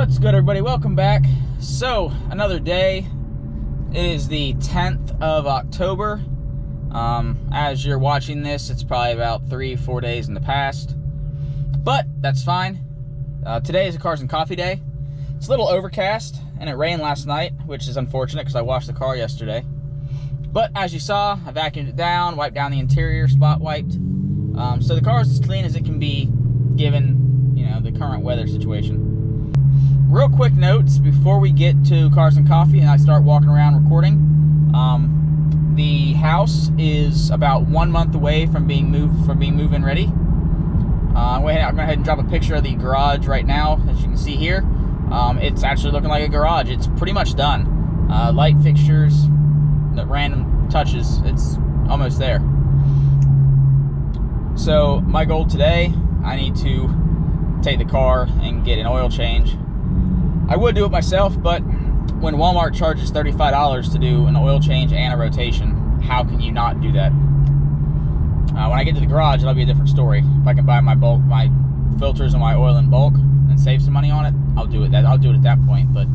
What's good, everybody? Welcome back. So, another day. It is the 10th of October. As you're watching this, it's probably about 3-4 days in the past. But, that's fine. Today is a Cars and Coffee day. It's a little overcast, and it rained last night, which is unfortunate because I washed the car yesterday. But, as you saw, I vacuumed it down, wiped down the interior, spot wiped. So the car is as clean as it can be, given, you know, the current weather situation. Real quick notes before we get to Cars and Coffee and I start walking around recording. The house is about 1 month away from being move-in ready. I'm going to go ahead and drop a picture of the garage right now, as you can see here. It's actually looking like a garage. It's pretty much done. Light fixtures, the random touches, it's almost there. So my goal today, I need to take the car and get an oil change. I would do it myself, but when Walmart charges $35 to do an oil change and a rotation, how can you not do that? When I get to the garage, it'll be a different story. If I can buy my filters and my oil in bulk and save some money on it, I'll do it. I'll do it at that point. But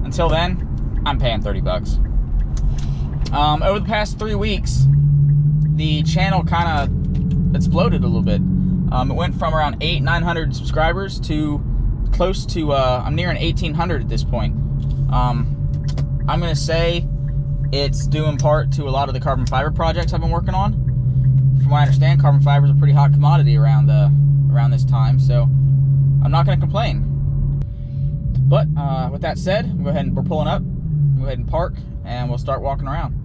until then, I'm paying 30 bucks. Over the past 3 weeks, the channel kind of exploded a little bit. It went from around 900 subscribers to close to, I'm nearing 1,800 at this point. I'm going to say it's due in part to a lot of the carbon fiber projects I've been working on. From what I understand, carbon fiber is a pretty hot commodity around this time, so I'm not going to complain. But with that said, we're pulling up, go ahead and park, and we'll start walking around.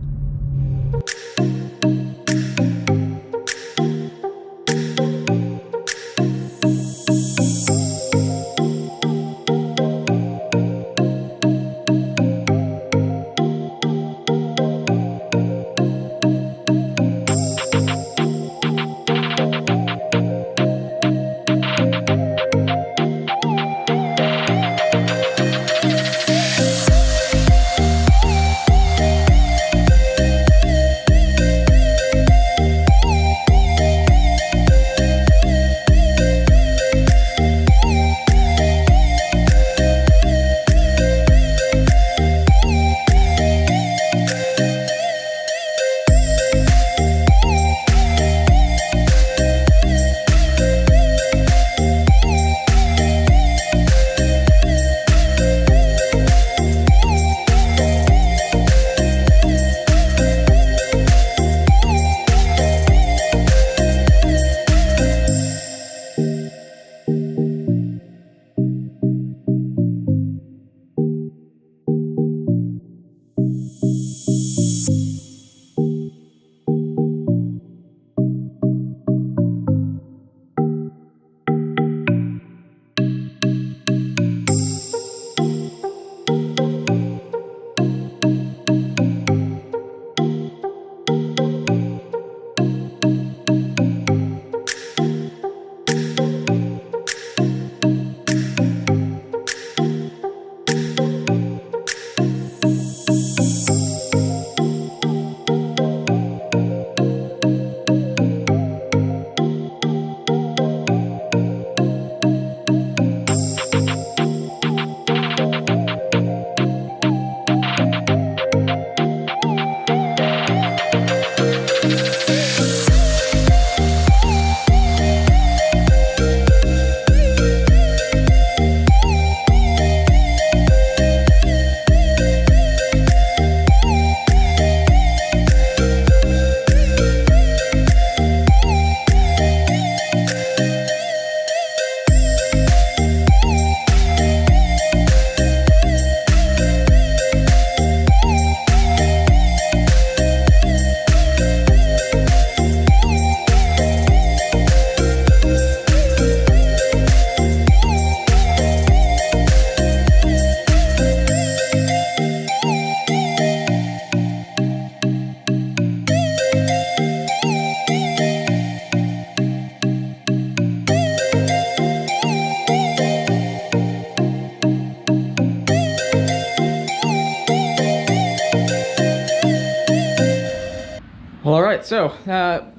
Well, all right, so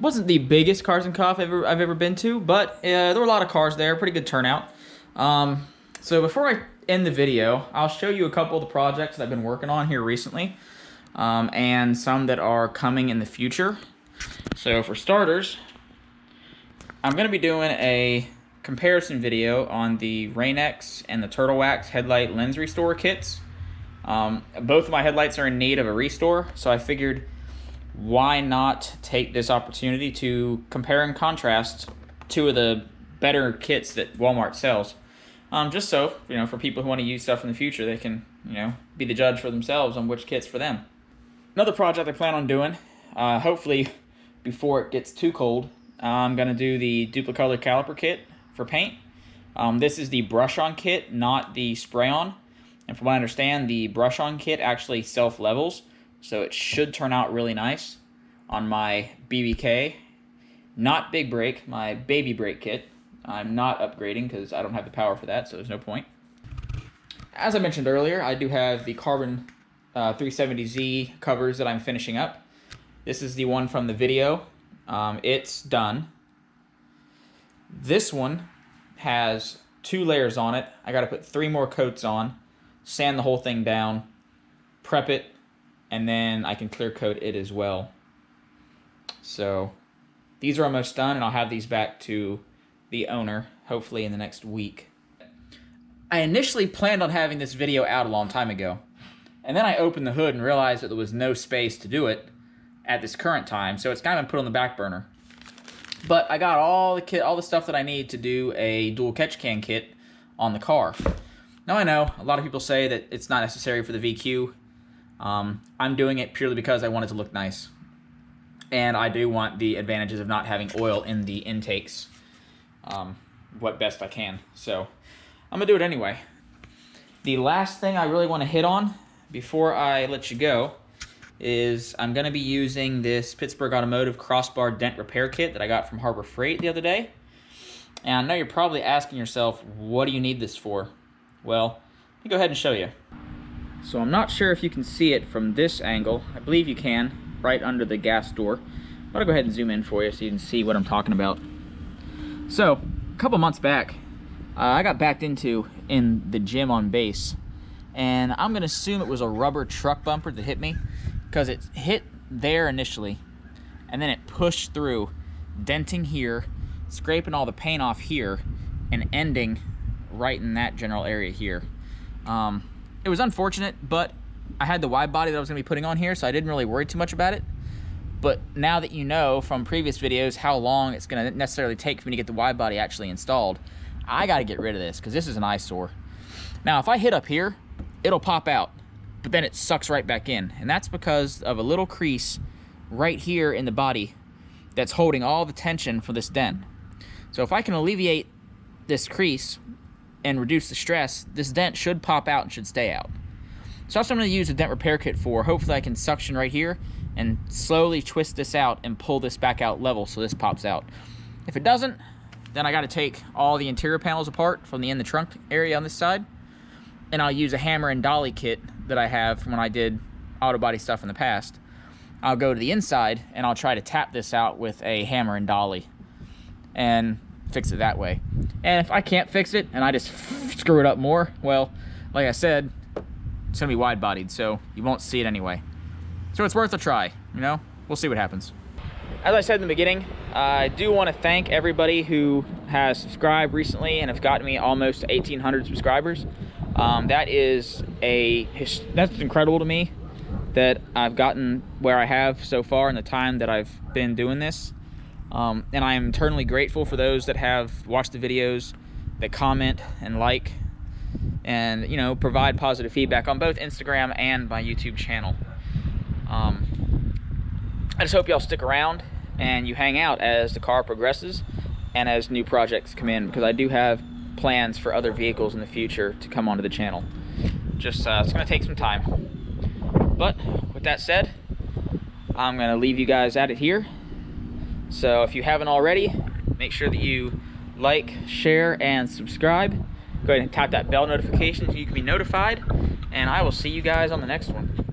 wasn't the biggest Cars and Coffee I've ever been to, but there were a lot of cars there, pretty good turnout. So before I in the video, I'll show you a couple of the projects that I've been working on here recently, and some that are coming in the future. So for starters, I'm going to be doing a comparison video on the Rain-X and the Turtle Wax headlight lens restore kits. Both of my headlights are in need of a restore, so I figured why not take this opportunity to compare and contrast two of the better kits that Walmart sells. Just so, for people who want to use stuff in the future, they can, be the judge for themselves on which kit's for them. Another project I plan on doing, hopefully before it gets too cold, I'm going to do the Duplicolor caliper kit for paint. This is the brush-on kit, not the spray-on. And from what I understand, the brush-on kit actually self-levels, so it should turn out really nice on my BBK. Not Big Break, my Baby Break kit. I'm not upgrading because I don't have the power for that, so there's no point. As I mentioned earlier, I do have the Carbon 370Z covers that I'm finishing up. This is the one from the video. It's done. This one has 2 layers on it. I got to put 3 more coats on, sand the whole thing down, prep it, and then I can clear coat it as well. So these are almost done, and I'll have these back to the owner hopefully in the next week. I initially planned on having this video out a long time ago, and then I opened the hood and realized that there was no space to do it at this current time, so it's kind of been put on the back burner. But I got all the stuff that I need to do a dual catch can kit on the car. Now I know a lot of people say that it's not necessary for the VQ. I'm doing it purely because I want it to look nice, and I do want the advantages of not having oil in the intakes what best I can. So I'm gonna do it anyway. The last thing I really want to hit on before I let you go is I'm going to be using this Pittsburgh Automotive crossbar dent repair kit that I got from Harbor Freight the other day. And I know you're probably asking yourself, what do you need this for? Well, let me go ahead and show you. So I'm not sure if you can see it from this angle. I believe you can, right under the gas door. I'm going to go ahead and zoom in for you so you can see what I'm talking about. So, a couple months back, I got backed into in the gym on base. And I'm going to assume it was a rubber truck bumper that hit me, because it hit there initially, and then it pushed through, denting here, scraping all the paint off here, and ending right in that general area here. It was unfortunate, but I had the wide body that I was going to be putting on here, so I didn't really worry too much about it. But now that you know from previous videos how long it's going to necessarily take for me to get the wide body actually installed, I got to get rid of this because this is an eyesore. Now, if I hit up here, it'll pop out, but then it sucks right back in. And that's because of a little crease right here in the body that's holding all the tension for this dent. So if I can alleviate this crease and reduce the stress, this dent should pop out and should stay out. So that's what I'm going to use a dent repair kit for. Hopefully I can suction right here and slowly twist this out and pull this back out level so this pops out. If it doesn't, then I got to take all the interior panels apart from the in the trunk area on this side, and I'll use a hammer and dolly kit that I have from when I did auto body stuff in the past. I'll go to the inside and I'll try to tap this out with a hammer and dolly and fix it that way. And if I can't fix it and I just screw it up more, well, like I said, it's gonna be wide bodied, so you won't see it anyway. So it's worth a try, we'll see what happens. As I said in the beginning, I do want to thank everybody who has subscribed recently and have gotten me almost 1,800 subscribers. That's incredible to me that I've gotten where I have so far in the time that I've been doing this. And I am eternally grateful for those that have watched the videos, that comment and like, and provide positive feedback on both Instagram and my YouTube channel. I just hope y'all stick around and you hang out as the car progresses and as new projects come in, because I do have plans for other vehicles in the future to come onto the channel. Just it's gonna take some time, but with that said, I'm gonna leave you guys at it here. So if you haven't already, make sure that you like, share, and subscribe. Go ahead and tap that bell notification so you can be notified, and I will see you guys on the next one.